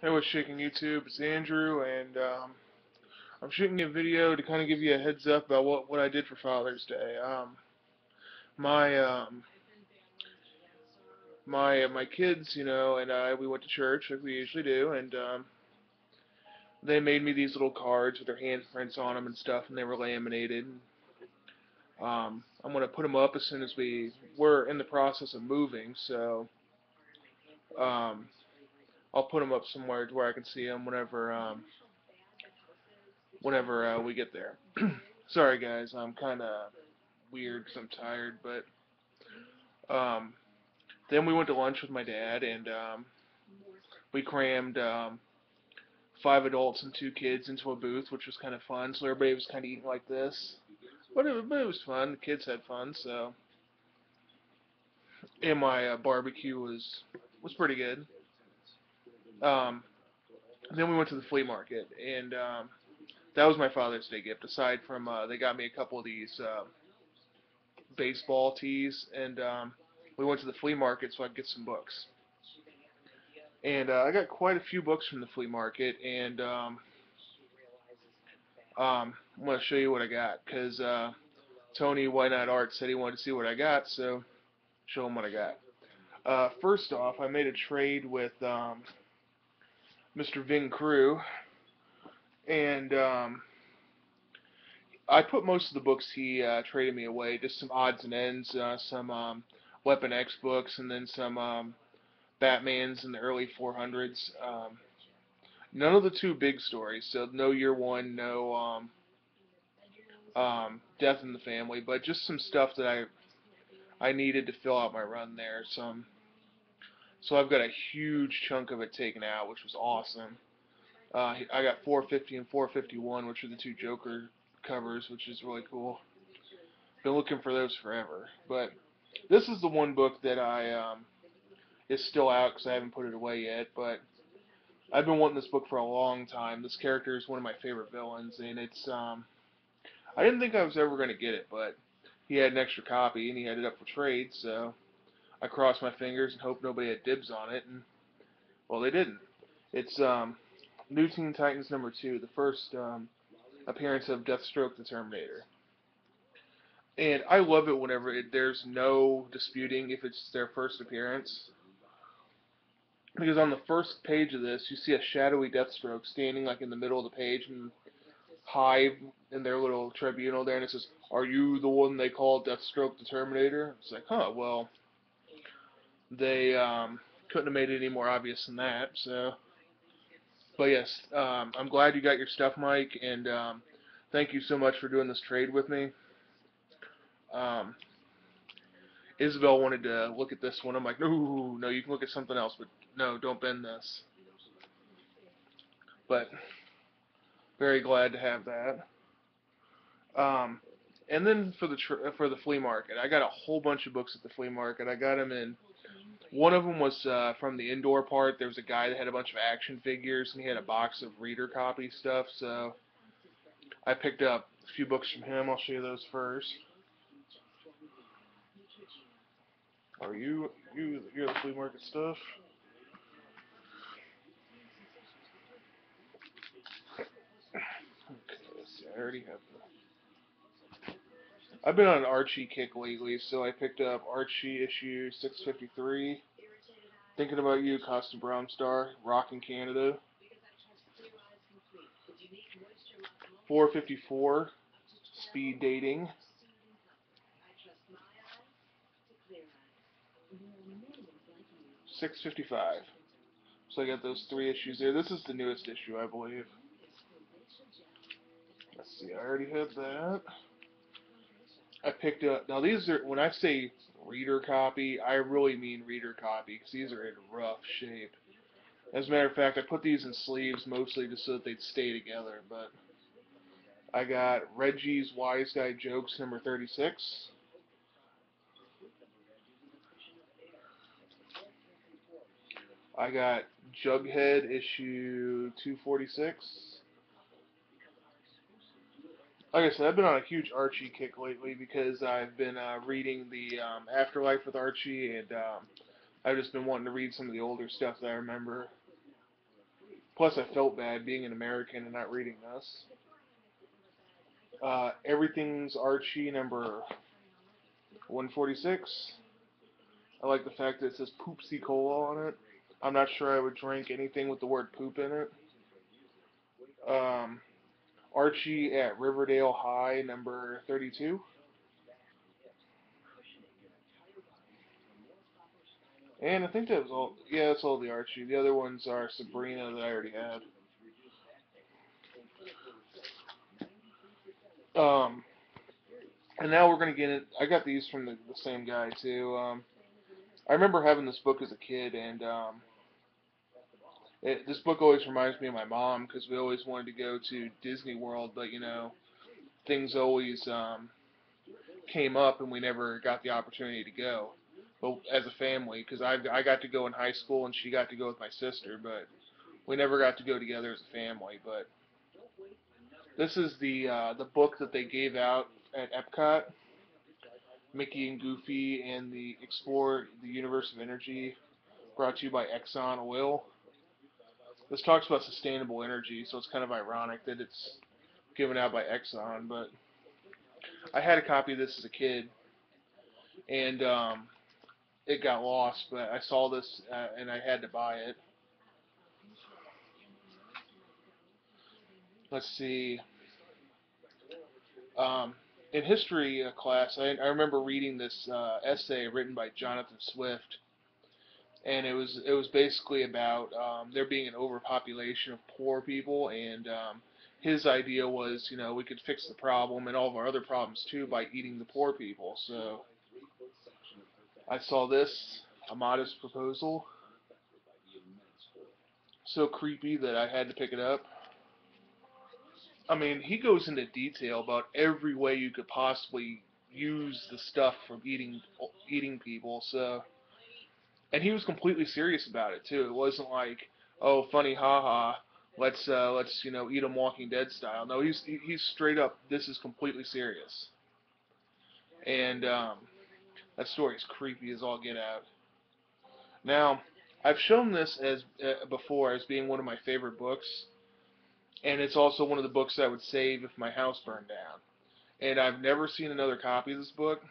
Hey, what's shaking YouTube? It's Andrew, and I'm shooting a video to kind of give you a heads up about what I did for Father's Day. My my kids, and I we went to church like we usually do, and they made me these little cards with their handprints on them and stuff, and they were laminated. I'm gonna put them up as soon as we're in the process of moving, so um, I'll put them up somewhere to where I can see them whenever we get there. Sorry guys, I'm kind of weird 'cause I'm tired, but um, then we went to lunch with my dad, and we crammed five adults and two kids into a booth, which was kind of fun. So everybody was kind of eating like this, but it was fun. The kids had fun, so and my barbecue was pretty good. Um, then we went to the flea market, and that was my Father's Day gift. Aside from they got me a couple of these baseball tees, and we went to the flea market so I could get some books. And I got quite a few books from the flea market, and I'm going to show you what I got, because Tony Why Not Art said he wanted to see what I got, so show him what I got. First off, I made a trade with Mr. Ving Crew, and I put most of the books he traded me away, just some odds and ends, some Weapon X books, and then some Batmans in the early 400s. None of the two big stories, so no Year One, no Death in the Family, but just some stuff that I needed to fill out my run there. So I've got a huge chunk of it taken out, which was awesome. I got 450 and 451, which are the two Joker covers, which is really cool. Been looking for those forever, but this is the one book that I is still out because I haven't put it away yet. But I've been wanting this book for a long time. This character is one of my favorite villains, and it's I didn't think I was ever going to get it, but he had an extra copy and he had it up for trade, so I crossed my fingers and hoped nobody had dibs on it, and well, they didn't. It's New Teen Titans #2, the first appearance of Deathstroke the Terminator. And I love it whenever there's no disputing if it's their first appearance. Because on the first page of this, you see a shadowy Deathstroke standing like in the middle of the page and Hive in their little tribunal there, and it says, "Are you the one they call Deathstroke the Terminator?" It's like, huh, well, they couldn't have made it any more obvious than that. So, but yes, I'm glad you got your stuff, Mike, and thank you so much for doing this trade with me. Um, Isabel wanted to look at this one. I'm like, no, no, you can look at something else, but no, don't bend this. But very glad to have that. Um, and then for the flea market, I got a whole bunch of books at the flea market. I got them in. One of them was from the indoor part. There was a guy that had a bunch of action figures, and he had a box of reader copy stuff. So I picked up a few books from him. I'll show you those first. Are you're the flea market stuff? Okay, let's see. I already have I've been on an Archie kick lately, so I picked up Archie issue 653. Thinking About You, Costa Brownstar, Rockin' Canada. 454, Speed Dating. 655. So I got those three issues there. This is the newest issue, I believe. Let's see, I already have that. I picked up, now these are, when I say reader copy, I really mean reader copy, because these are in rough shape. As a matter of fact, I put these in sleeves mostly just so that they'd stay together, but I got Reggie's Wise Guy Jokes #36. I got Jughead issue 246. Like I said, I've been on a huge Archie kick lately because I've been reading the Afterlife with Archie, and I've just been wanting to read some of the older stuff that I remember. Plus, I felt bad being an American and not reading this. Everything's Archie number 146. I like the fact that it says Poopsie Cola on it. I'm not sure I would drink anything with the word poop in it. Um, Archie at Riverdale High number 32. And I think that was all. Yeah, that's all the Archie. The other ones are Sabrina that I already had. Um, and now we're gonna get it. I got these from the same guy too. I remember having this book as a kid, and this book always reminds me of my mom because we always wanted to go to Disney World, but things always came up and we never got the opportunity to go. But as a family, because I got to go in high school and she got to go with my sister, but we never got to go together as a family. But this is the book that they gave out at Epcot, Mickey and Goofy and the Explore the Universe of Energy, brought to you by Exxon Oil. This talks about sustainable energy, so it's kind of ironic that it's given out by Exxon. But I had a copy of this as a kid, and it got lost. But I saw this and I had to buy it. Let's see. Um, in history class, I remember reading this essay written by Jonathan Swift, and it was basically about there being an overpopulation of poor people, and his idea was, we could fix the problem and all of our other problems too by eating the poor people. So I saw this, A Modest Proposal, so creepy that I had to pick it up. I mean, he goes into detail about every way you could possibly use the stuff from eating people. So, and he was completely serious about it too. It wasn't like, oh, funny, haha. Let's eat 'em Walking Dead style. No, he's straight up. This is completely serious. And that story is creepy as all get out. Now, I've shown this as before as being one of my favorite books, and it's also one of the books I would save if my house burned down. And I've never seen another copy of this book.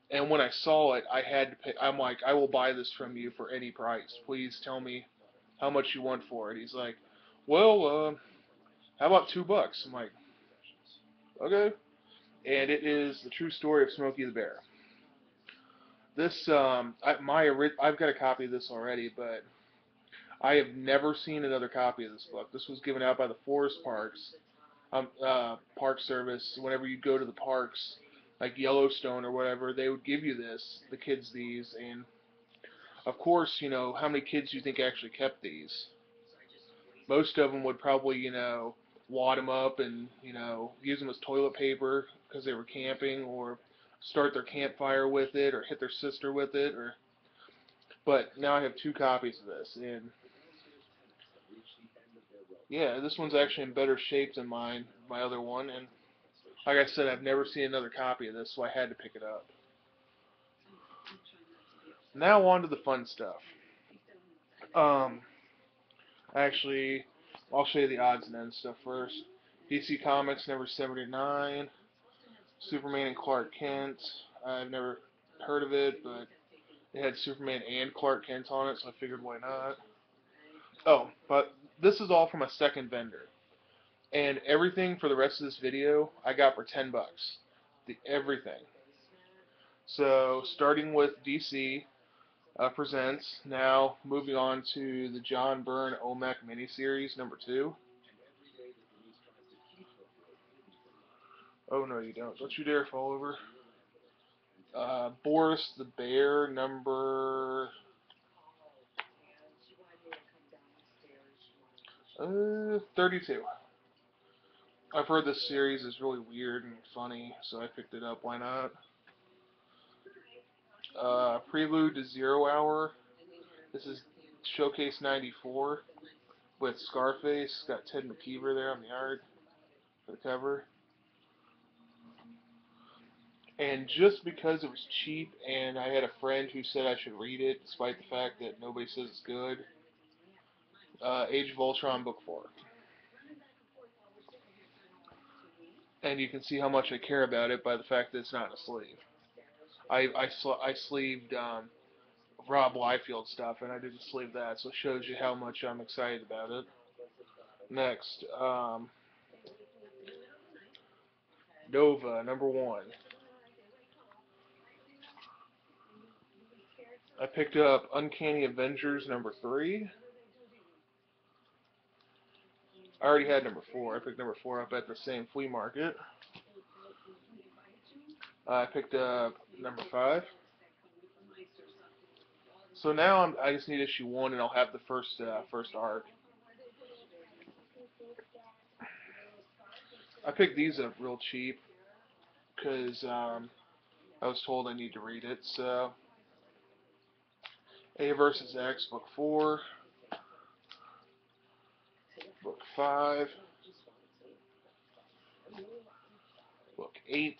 And when I saw it, I had to pay. I'm like, I will buy this from you for any price. Please tell me how much you want for it. He's like, well, how about $2? I'm like, okay. And it is the true story of Smokey the Bear. This, I've got a copy of this already, but I have never seen another copy of this book. This was given out by the Forest Parks Park Service. Whenever you go to the parks, like Yellowstone or whatever, they would give you the kids these, and of course, how many kids do you think actually kept these? Most of them would probably, wad them up and, use them as toilet paper because they were camping, or start their campfire with it, or hit their sister with it, or. But now I have two copies of this, and yeah, this one's actually in better shape than my other one, and like I said, I've never seen another copy of this, so I had to pick it up. Now on to the fun stuff. Um, Actually, I'll show you the odds and ends stuff first. DC Comics number 79, Superman and Clark Kent. I've never heard of it, but it had Superman and Clark Kent on it, so I figured why not. Oh, but this is all from a second vendor. And everything for the rest of this video I got for $10. Everything. So starting with DC Presents, now moving on to the John Byrne OMAC miniseries number 2. Oh no, you don't. Don't you dare fall over. Boris the Bear number 32. I've heard this series is really weird and funny, so I picked it up. Why not? Prelude to Zero Hour. This is Showcase 94 with Scarface. Got Ted McKeever there on the art for the cover. And just because it was cheap and I had a friend who said I should read it, despite the fact that nobody says it's good, Age of Ultron book 4. And you can see how much I care about it by the fact that it's not in a sleeve. I sleeved Rob Liefeld stuff, and I didn't sleeve that, so it shows you how much I'm excited about it. Next, Nova, number 1. I picked up Uncanny Avengers, number 3. I already had number 4. I picked number 4 up at the same flea market. I picked up number 5. So now I just need issue 1, and I'll have the first arc. I picked these up real cheap because I was told I need to read it. So A versus X, book 4, book 5, book 8,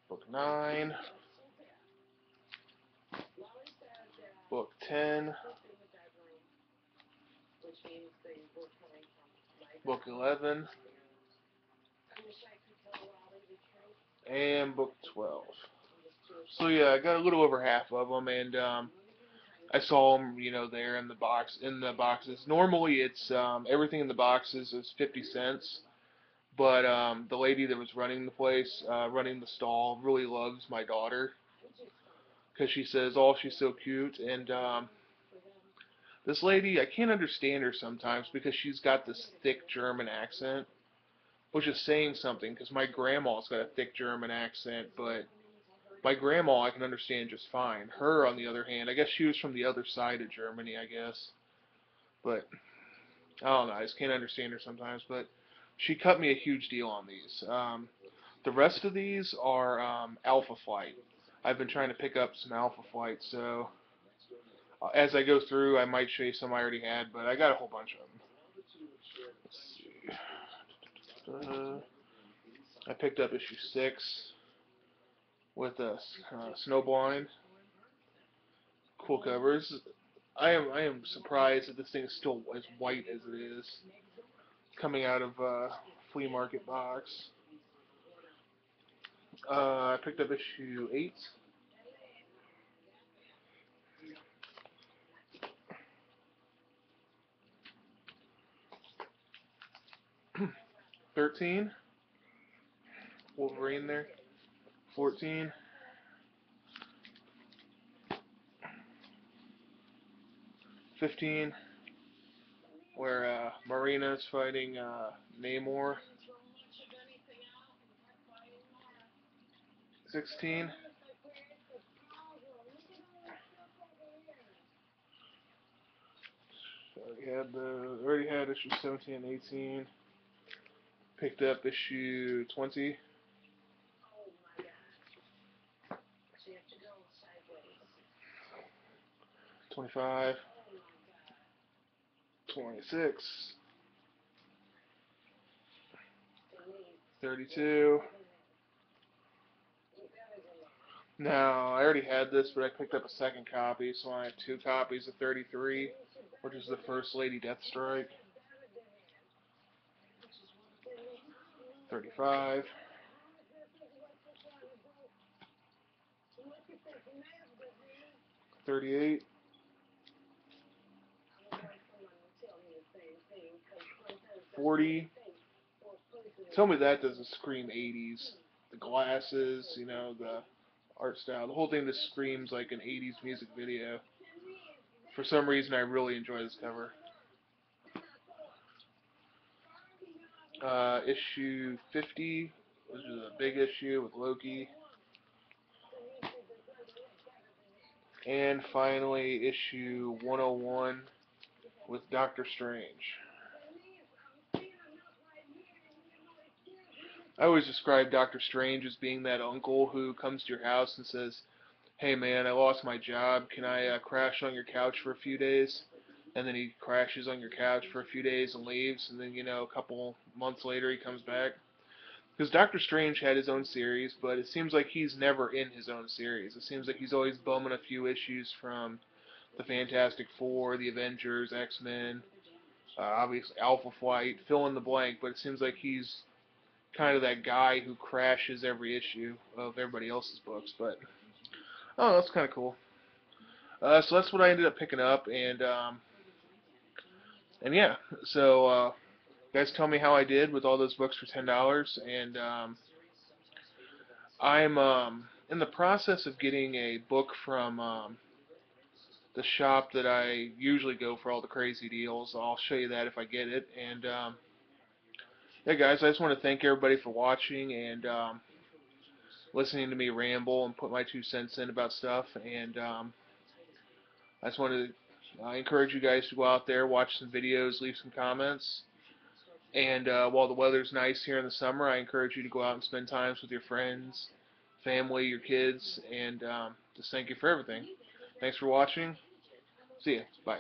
book 9, book 10, book 11, and book 12. So yeah, I got a little over half of them, and I saw them, there in the boxes. Normally, it's everything in the boxes is 50 cents, but the lady that was running the place, running the stall, really loves my daughter because she says, "Oh, she's so cute," and this lady, I can't understand her sometimes because she's got this thick German accent, which is saying something because my grandma's got a thick German accent, but my grandma I can understand just fine. Her, on the other hand, I guess she was from the other side of Germany, I guess. But I don't know, I just can't understand her sometimes. But she cut me a huge deal on these. The rest of these are Alpha Flight. I've been trying to pick up some Alpha Flight, so as I go through, I might show you some I already had, but I got a whole bunch of them. Let's see. I picked up issue 6 with a Snowblind. Cool covers. I am surprised that this thing is still as white as it is coming out of flea market box. I picked up issue 8. 13. Wolverine there. 14. 15. Where Marina's fighting Namor. 16. Already had issue 17 and 18. Picked up issue 20. 25. 26. 32. Now, I already had this, but I picked up a second copy, so I have 2 copies of 33, which is the First Lady Deathstrike. 35. 38. 40. Tell me that doesn't scream 80s. The glasses, the art style. The whole thing just screams like an 80s music video. For some reason, I really enjoy this cover. Issue 50, which is a big issue with Loki. And finally, issue 101 with Doctor Strange. I always describe Doctor Strange as being that uncle who comes to your house and says, "Hey man, I lost my job. Can I crash on your couch for a few days?" And then he crashes on your couch for a few days and leaves, and then, a couple months later he comes back. Because Doctor Strange had his own series, but it seems like he's never in his own series. It seems like he's always bumming a few issues from the Fantastic Four, the Avengers, X-Men, obviously Alpha Flight, fill in the blank, but it seems like he's kind of that guy who crashes every issue of everybody else's books. But oh, that's kind of cool. So that's what I ended up picking up, and yeah. So guys, tell me how I did with all those books for $10, and I'm in the process of getting a book from the shop that I usually go for all the crazy deals. I'll show you that if I get it. And yeah, guys, I just want to thank everybody for watching and listening to me ramble and put my 2 cents in about stuff. And I just want to encourage you guys to go out there, watch some videos, leave some comments. And while the weather's nice here in the summer, I encourage you to go out and spend times with your friends, family, your kids, and just thank you for everything. Thanks for watching. See ya. Bye.